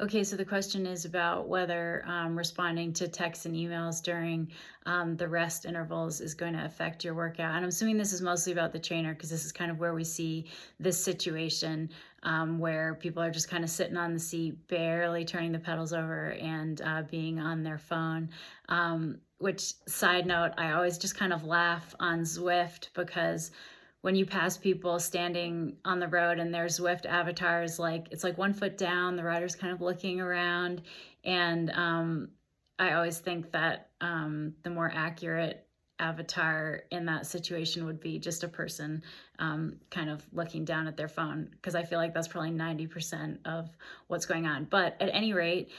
Okay, so the question is about whether responding to texts and emails during the rest intervals is going to affect your workout. And I'm assuming this is mostly about the trainer because this is kind of where we see this situation where people are just kind of sitting on the seat, barely turning the pedals over and being on their phone. Which, side note, I always just kind of laugh on Zwift because when you pass people standing on the road and their Zwift avatars, like it's like 1 foot down, the rider's kind of looking around. And I always think that the more accurate avatar in that situation would be just a person kind of looking down at their phone, because I feel like that's probably 90% of what's going on. But at any rate,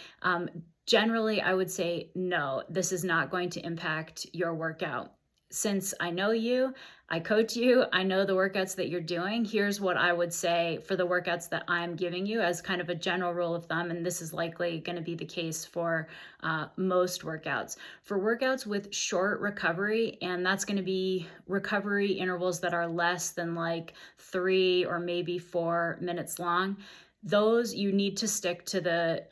generally, I would say no, this is not going to impact your workout. Since I know you, I coach you, I know the workouts that you're doing. Here's what I would say for the workouts that I'm giving you as kind of a general rule of thumb, and this is likely going to be the case for most workouts. For workouts with short recovery, and that's going to be recovery intervals that are less than like 3 or maybe 4 minutes long, those you need to stick to the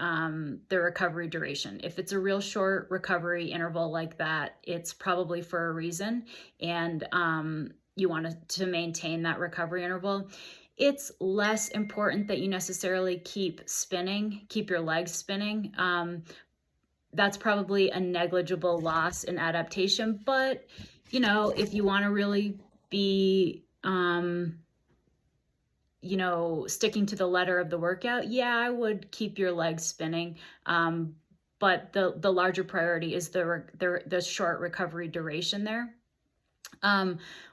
recovery duration. If it's a real short recovery interval like that, it's probably for a reason, and you want to maintain that recovery interval. It's less important that you necessarily keep spinning, keep your legs spinning. That's probably a negligible loss in adaptation, but if you want to really be sticking to the letter of the workout, yeah, I would keep your legs spinning. But the larger priority is the short recovery duration there.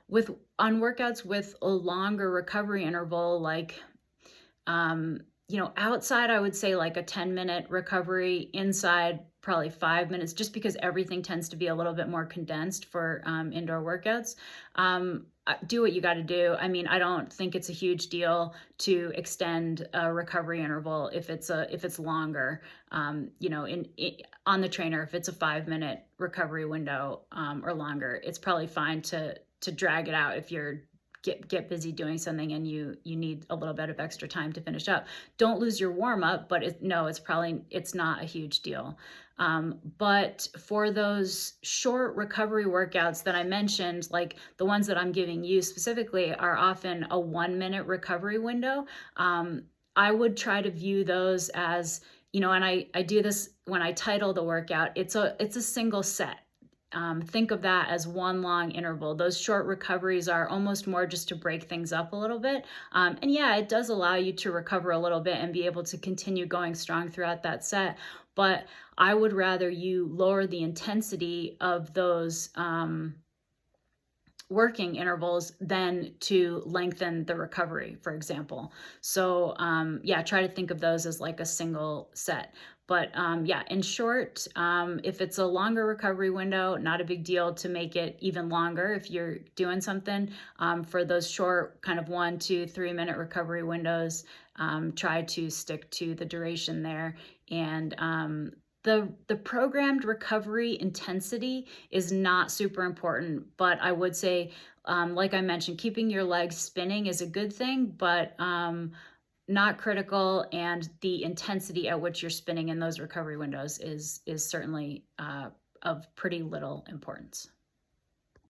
With on workouts with a longer recovery interval, like outside, I would say like a 10-minute recovery, inside probably 5 minutes, just because everything tends to be a little bit more condensed for indoor workouts. Do what you got to do. I mean, I don't think it's a huge deal to extend a recovery interval if it's longer. On the trainer, if it's a 5-minute recovery window or longer, it's probably fine to drag it out if you're get busy doing something and you need a little bit of extra time to finish up. Don't lose your warm up, but it's not a huge deal. But for those short recovery workouts that I mentioned, like the ones that I'm giving you specifically, are often a 1-minute recovery window. I would try to view those as, and I do this when I title the workout. It's a single set. Think of that as one long interval. Those short recoveries are almost more just to break things up a little bit. And yeah, it does allow you to recover a little bit and be able to continue going strong throughout that set. But I would rather you lower the intensity of those working intervals than to lengthen the recovery, for example. So yeah, try to think of those as like a single set. But yeah, in short, if it's a longer recovery window, not a big deal to make it even longer if you're doing something. For those short kind of 1, 2, 3 minute recovery windows, try to stick to the duration there. And the programmed recovery intensity is not super important, but I would say, like I mentioned, keeping your legs spinning is a good thing, but not critical. And the intensity at which you're spinning in those recovery windows is certainly of pretty little importance.